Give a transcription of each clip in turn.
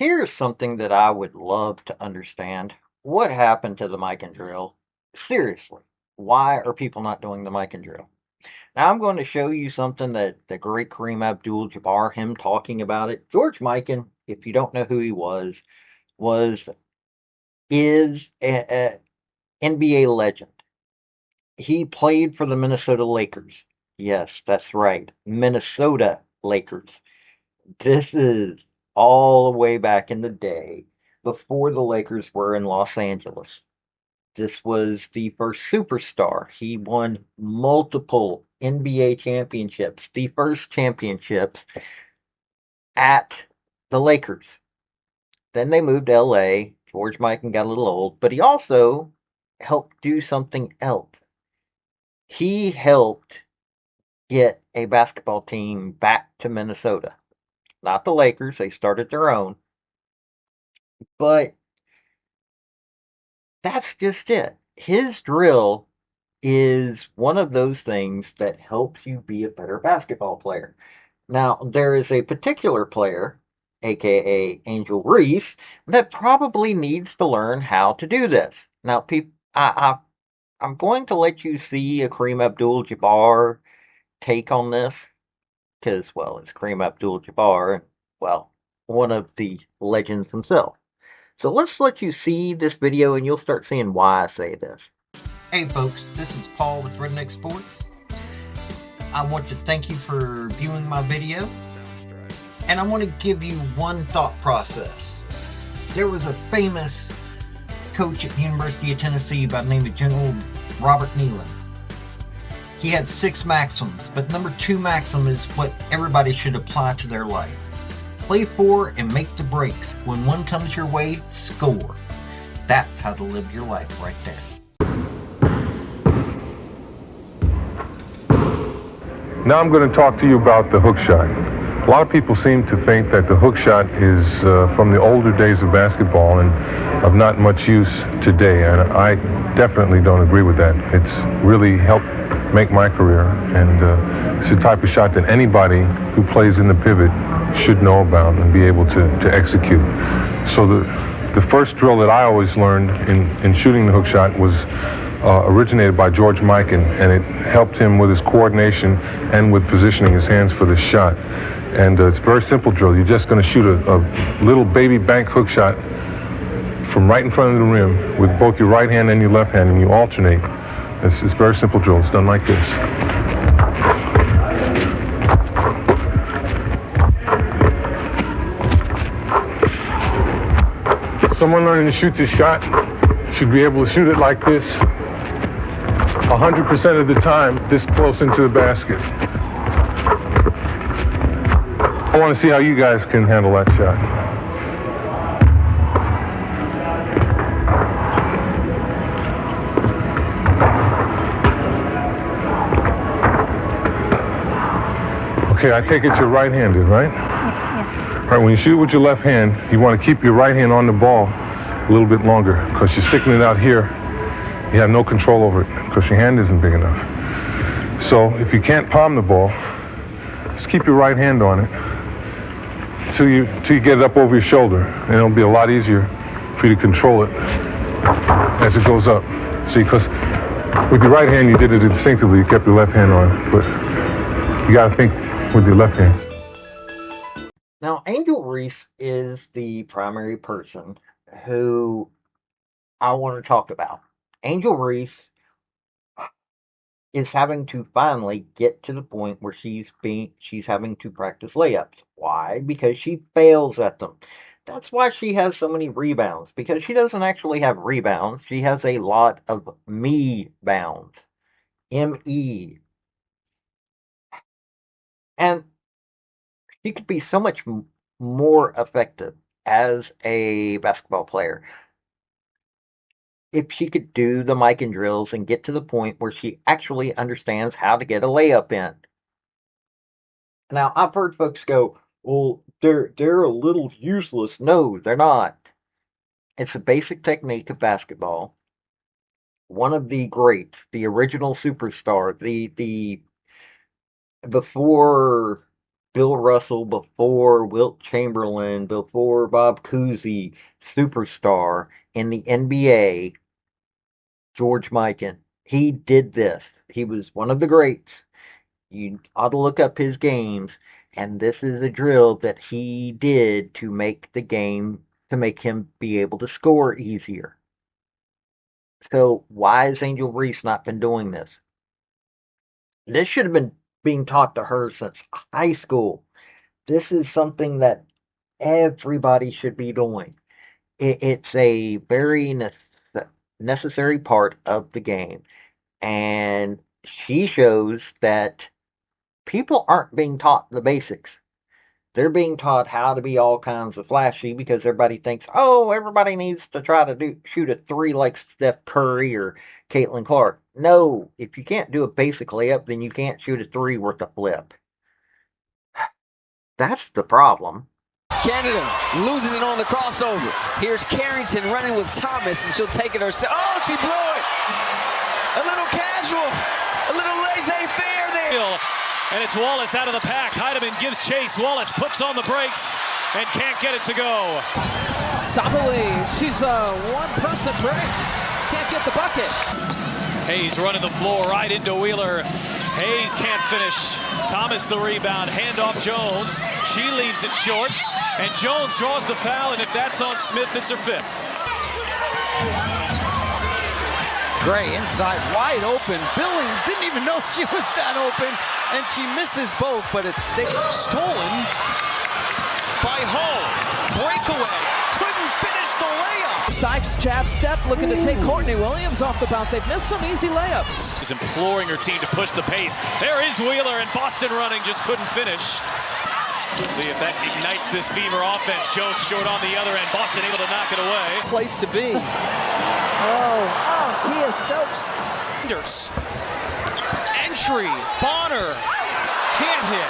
Here's something that I would love to understand. What happened to the Mikan Drill? Seriously, why are people not doing the Mikan Drill? Now I'm going to show you something that the great Kareem Abdul-Jabbar, him talking about it. George Mikan, if you don't know who he was is a NBA legend. He played for the Minnesota Lakers. Yes, that's right, Minnesota Lakers. This is all the way back in the day before the Lakers were in Los Angeles. This was the first superstar. He won multiple NBA championships, the first championships at the Lakers. Then they moved to LA. George Mikan got a little old, but he also helped do something else. He helped get a basketball team back to Minnesota. Not the Lakers, they started their own, but that's just it. His drill is one of those things that helps you be a better basketball player. Now, there is a particular player, aka Angel Reese, that probably needs to learn how to do this. Now, I'm going to let you see a Kareem Abdul-Jabbar take on this, because, well, it's Kareem Abdul-Jabbar, well, one of the legends himself. So let's let you see this video and you'll start seeing why I say this. Hey folks, this is Paul with Redneck Sports. I want to thank you for viewing my video, and I want to give you one thought process. There was a famous coach at the University of Tennessee by the name of General Robert Nealon. He had 6 maxims, but number 2 maxim is what everybody should apply to their life. Play for and make the breaks. When one comes your way, score. That's how to live your life right there. Now I'm going to talk to you about the hook shot. A lot of people seem to think that the hook shot is from the older days of basketball and of not much use today, and I definitely don't agree with that. It's really helped make my career, and it's the type of shot that anybody who plays in the pivot should know about and be able to execute. So the first drill that I always learned in shooting the hook shot was originated by George Mikan, and it helped him with his coordination and with positioning his hands for the shot. And it's a very simple drill. You're just going to shoot a little baby bank hook shot from right in front of the rim with both your right hand and your left hand, and you alternate. It's a very simple drill. It's done like this. Someone learning to shoot this shot should be able to shoot it like this 100% of the time, this close into the basket. I want to see how you guys can handle that shot. Okay, I take it you're right-handed, right? All right, when you shoot with your left hand, you want to keep your right hand on the ball a little bit longer, because you're sticking it out here. You have no control over it because your hand isn't big enough. So if you can't palm the ball, just keep your right hand on it till you get it up over your shoulder, and it'll be a lot easier for you to control it as it goes up. See, because with your right hand you did it instinctively, you kept your left hand on it, but you got to think with your left hand. Now, Angel Reese is the primary person who I want to talk about. Angel Reese is having to finally get to the point where she's having to practice layups. Why? Because she fails at them. That's why she has so many rebounds, because she doesn't actually have rebounds. She has a lot of me bounds. M-E. And she could be so much more effective as a basketball player if she could do the Mikan drills and get to the point where she actually understands how to get a layup in. Now, I've heard folks go, "Well, they're a little useless." No, they're not. It's a basic technique of basketball. One of the greats, the original superstar, the before Bill Russell, before Wilt Chamberlain, before Bob Cousy, superstar in the NBA, George Mikan. He did this. He was one of the greats. You ought to look up his games, and this is a drill that he did to make the game, to make him be able to score easier. So why has Angel Reese not been doing this? This should have been being taught to her since high school. This is something that everybody should be doing. It's a very necessary part of the game. And she shows that people aren't being taught the basics. They're being taught how to be all kinds of flashy because everybody thinks, oh, everybody needs to try to shoot a three like Steph Curry or Caitlin Clark. No, if you can't do a basic layup, then you can't shoot a three worth a flip. That's the problem. Canada loses it on the crossover. Here's Carrington running with Thomas, and she'll take it herself. Oh, she blew it! A little casual, a little laissez-faire there. And it's Wallace out of the pack. Heidemann gives chase. Wallace puts on the brakes and can't get it to go. Sabali, she's a one-person break. Can't get the bucket. Hayes running the floor right into Wheeler. Hayes can't finish. Thomas the rebound. Handoff Jones. She leaves it short. And Jones draws the foul. And if that's on Smith, it's her fifth. Gray inside, wide open. Billings didn't even know she was that open. And she misses both, but it's stolen by Hull. Breakaway. Couldn't finish the layup. Sykes jab step, looking to take Courtney Williams off the bounce. They've missed some easy layups. He's imploring her team to push the pace. There is Wheeler, and Boston running, just couldn't finish. See if that ignites this Fever offense. Jones short on the other end. Boston able to knock it away. Place to be. Kia Stokes. Entry. Bonner. Can't hit.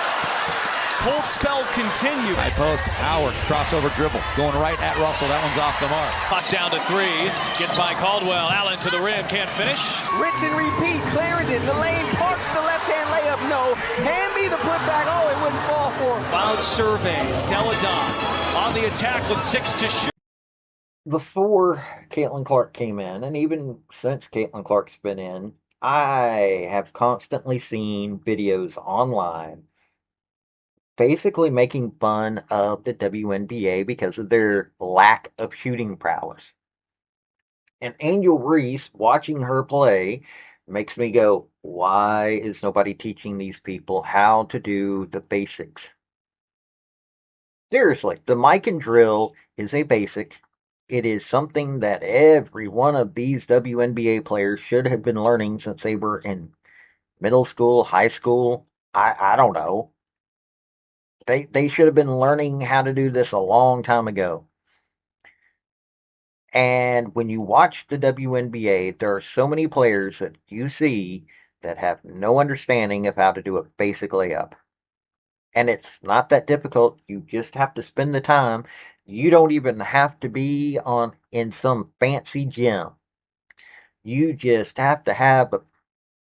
Cold spell continued. High post. Howard. Crossover dribble. Going right at Russell. That one's off the mark. Clock down to 3. Gets by Caldwell. Allen to the rim. Can't finish. Rinse and repeat. Clarendon. The lane parks the left-hand layup. No. Hand me the putback. Oh, it wouldn't fall for him. Loud surveys. Deladon on the attack with 6 to shoot. Before Caitlin Clark came in, and even since Caitlin Clark's been in, I have constantly seen videos online basically making fun of the WNBA because of their lack of shooting prowess. And Angel Reese, watching her play, makes me go, why is nobody teaching these people how to do the basics? Seriously, the Mikan Drill is a basic. It is something that every one of these WNBA players should have been learning since they were in middle school, high school. I don't know. They should have been learning how to do this a long time ago. And when you watch the WNBA, there are so many players that you see that have no understanding of how to do a basic layup. And it's not that difficult. You just have to spend the time. You don't even have to be in some fancy gym. You just have to have a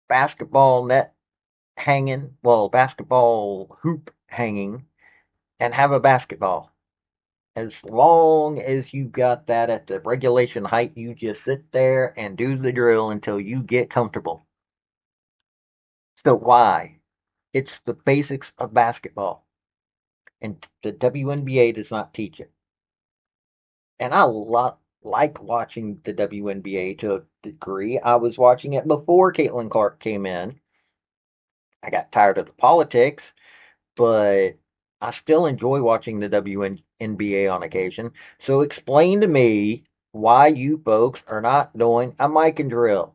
basketball net hanging, well, basketball hoop hanging, and have a basketball. As long as you got that at the regulation height, you just sit there and do the drill until you get comfortable. So why? It's the basics of basketball. And the WNBA does not teach it. And I like watching the WNBA to a degree. I was watching it before Caitlin Clark came in. I got tired of the politics, but I still enjoy watching the WNBA on occasion. So explain to me why you folks are not doing a Mikan Drill.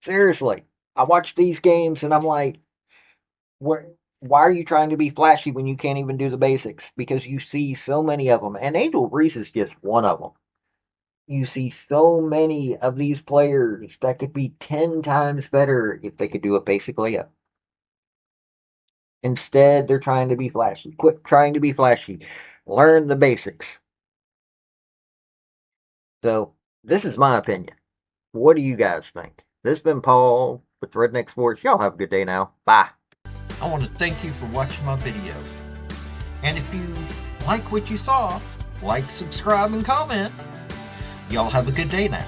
Seriously, I watch these games and I'm like, why are you trying to be flashy when you can't even do the basics? Because you see so many of them, and Angel Reese is just one of them. You see so many of these players that could be 10 times better if they could do a basic layup. Instead, they're trying to be flashy. Quit trying to be flashy. Learn the basics. So, this is my opinion. What do you guys think? This has been Paul with Redneck Sports. Y'all have a good day now. Bye. I want to thank you for watching my video. And if you like what you saw, like, subscribe, and comment. Y'all have a good day now.